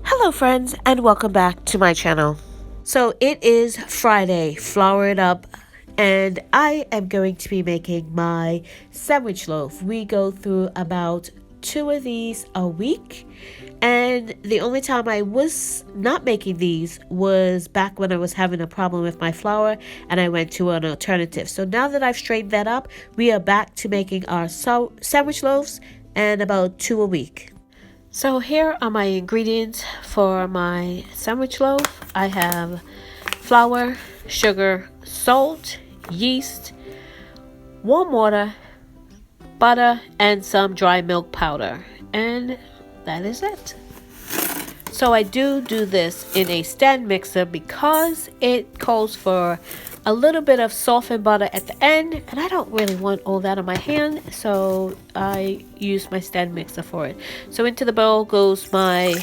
Hello friends, and welcome back to my channel. So it is Friday, flour it up, and I am going to be making my sandwich loaf. We go through about 2 of these a week, and the only time I was not making these was back when I was having a problem with my flour and I went to an alternative. So now that I've straightened that up, we are back to making our sandwich loaves, and about 2 a week. So here are my ingredients for my sandwich loaf. I have flour, sugar, salt, yeast, warm water, butter, and some dry milk powder. And that is it. So I do this in a stand mixer because it calls for a little bit of softened butter at the end, and I don't really want all that on my hand, so I use my stand mixer for it. So into the bowl goes my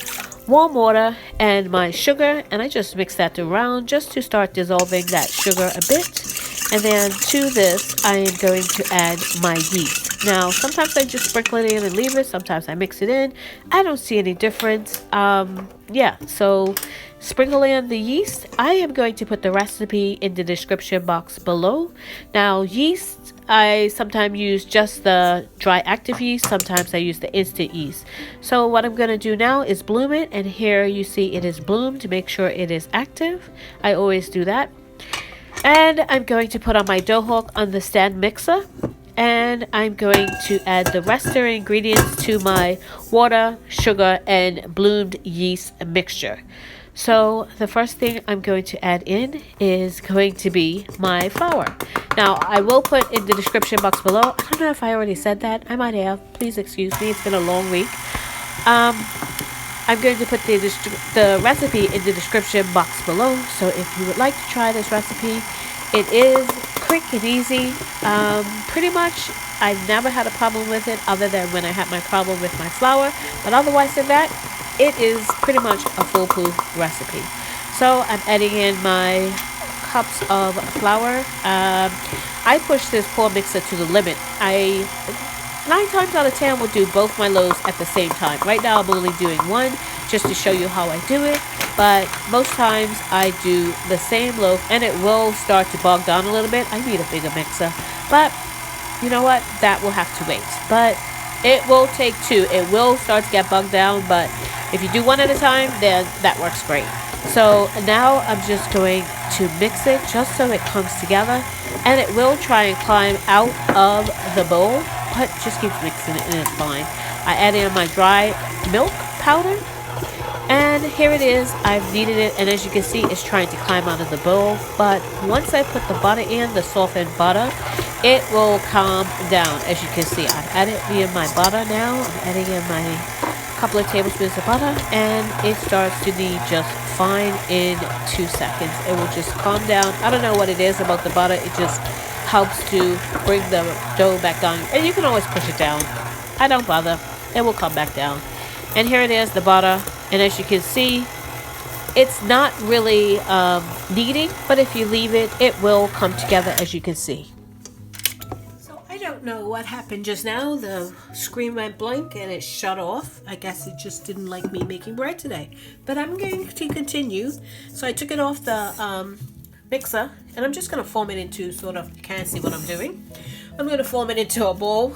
warm water and my sugar, and I just mix that around just to start dissolving that sugar a bit. And then to this I am going to add my yeast. Now sometimes I just sprinkle it in and leave it, sometimes I mix it in. I don't see any difference. So sprinkle in the yeast. I am going to put the recipe in the description box below. Now yeast, I sometimes use just the dry active yeast, sometimes I use the instant yeast. So what I'm going to do now is bloom it, and here you see it is bloomed to make sure it is active. I always do that. And I'm going to put on my dough hulk on the stand mixer, and I'm going to add the rest of the ingredients to my water, sugar, and bloomed yeast mixture. So the first thing I'm going to add in is going to be my flour. Now I will put in the description box below. I don't know if I already said that. I might have. Please excuse me. It's been a long week. I'm going to put the recipe in the description box below. So if you would like to try this recipe, it is quick and easy. Pretty much I've never had a problem with it other than when I had my problem with my flour. But otherwise than that, it is pretty much a foolproof recipe. So I'm adding in my cups of flour. I push this pour mixer to the limit. 9 times out of 10 will do both my loaves at the same time. Right now I'm only doing one just to show you how I do it. But most times I do the same loaf, and it will start to bog down a little bit. I need a bigger mixer. But you know what? That will have to wait. But it will take 2. It will start to get bogged down, but if you do one at a time, then that works great. So now I'm just going to mix it just so it comes together, and it will try and climb out of the bowl, but just keep mixing it and it's fine. I add in my dry milk powder, and here it is. I've kneaded it, and as you can see, it's trying to climb out of the bowl. But once I put the butter in, the softened butter, it will calm down. As you can see, I've added in my butter now. I'm adding in my couple of tablespoons of butter, and it starts to knead just fine in 2 seconds. It will just calm down. I don't know what it is about the butter. It just helps to bring the dough back down, and you can always push it down. I don't bother. It will come back down. And here it is, the butter. And as you can see, it's not really kneading, but if you leave it, it will come together, as you can see. So I don't know what happened just now. The screen went blank and it shut off. I guess it just didn't like me making bread today. But I'm going to continue. So I took it off the mixer, and I'm just going to form it into sort of, you can't see what I'm doing. I'm going to form it into a bowl.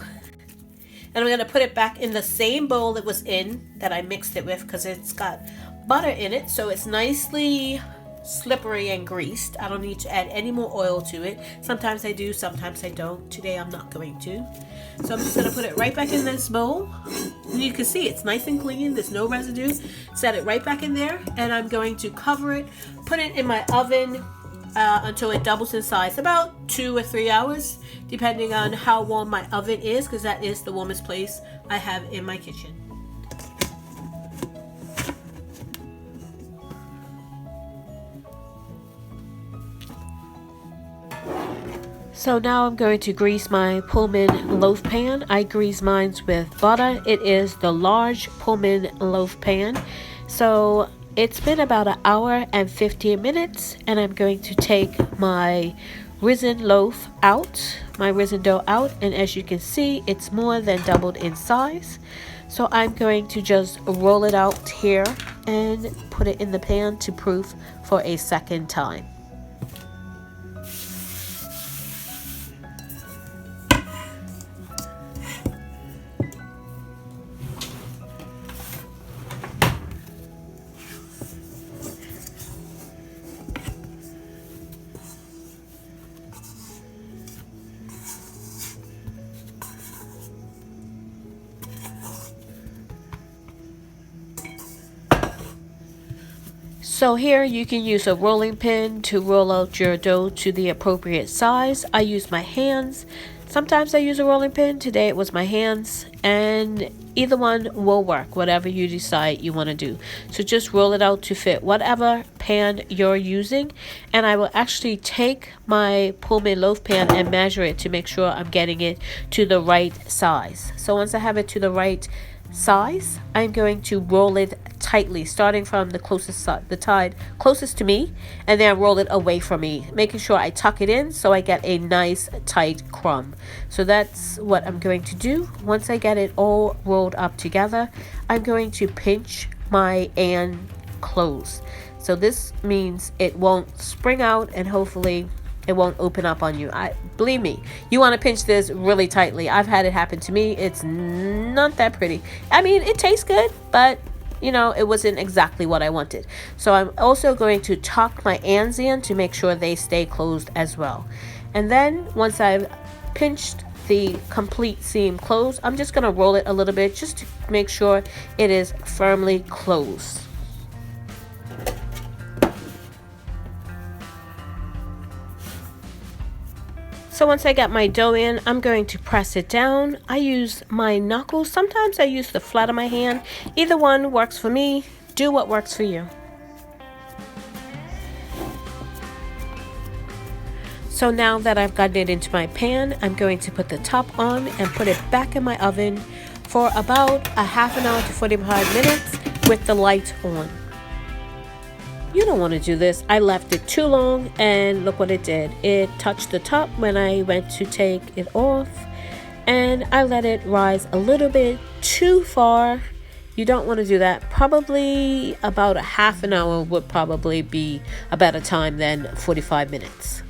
And I'm going to put it back in the same bowl it was in that I mixed it with, because it's got butter in it, so it's nicely slippery and greased. I don't need to add any more oil to it. Sometimes I do, sometimes I don't. Today I'm not going to. So I'm just going to put it right back in this bowl. And you can see it's nice and clean. There's no residue. Set it right back in there, and I'm going to cover it, put it in my oven until it doubles in size, about 2 or 3 hours, depending on how warm my oven is, because that is the warmest place I have in my kitchen. So now I'm going to grease my Pullman loaf pan. I grease mine with butter. It is the large Pullman loaf pan. So it's been about 1 hour and 15 minutes, and I'm going to take my risen loaf out, my risen dough out, and as you can see, it's more than doubled in size. So I'm going to just roll it out here and put it in the pan to proof for a second time. So here you can use a rolling pin to roll out your dough to the appropriate size. I use my hands. Sometimes I use a rolling pin. Today it was my hands, and either one will work, whatever you decide you want to do. So just roll it out to fit whatever pan you're using, and I will actually take my Pullman loaf pan and measure it to make sure I'm getting it to the right size. So once I have it to the right size, I'm going to roll it tightly, starting from the closest side, the side closest to me, and then roll it away from me, making sure I tuck it in so I get a nice tight crumb. So that's what I'm going to do. Once I get it all rolled up together, I'm going to pinch my and close. So this means it won't spring out, and hopefully it won't open up on you. Believe me, you want to pinch this really tightly. I've had it happen to me. It's not that pretty. I mean, it tastes good, but you know, it wasn't exactly what I wanted. So I'm also going to tuck my ands in to make sure they stay closed as well. And then once I've pinched the complete seam closed, I'm just going to roll it a little bit just to make sure it is firmly closed. So once I got my dough in, I'm going to press it down. I use my knuckles. Sometimes I use the flat of my hand. Either one works for me. Do what works for you. So now that I've gotten it into my pan, I'm going to put the top on and put it back in my oven for about a half an hour to 45 minutes with the light on. You don't want to do this. I left it too long, and look what it did. It touched the top when I went to take it off, and I let it rise a little bit too far. You don't want to do that. Probably about a half an hour would probably be a better time than 45 minutes.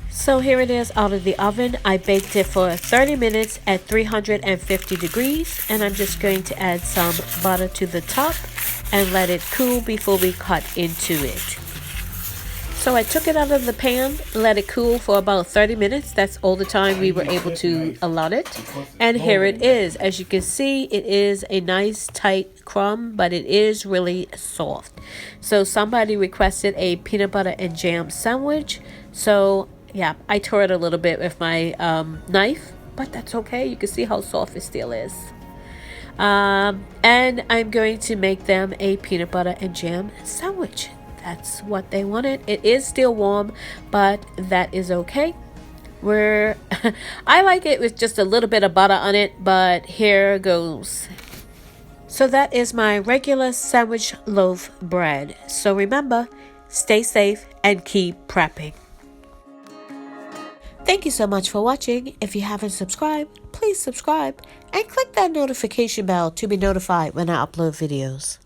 So here it is out of the oven. I baked it for 30 minutes at 350 degrees, and I'm just going to add some butter to the top and let it cool before we cut into it. So I took it out of the pan, let it cool for about 30 minutes. That's all the time we were able to allow it. And here it is. As you can see, it is a nice tight crumb, but it is really soft. So somebody requested a peanut butter and jam sandwich. So yeah, I tore it a little bit with my knife, but that's okay. You can see how soft it still is. And I'm going to make them a peanut butter and jam sandwich. That's what they wanted. It is still warm, but that is okay. I like it with just a little bit of butter on it, but here goes. So that is my regular sandwich loaf bread. So remember, stay safe and keep prepping. Thank you so much for watching. If you haven't subscribed, please subscribe and click that notification bell to be notified when I upload videos.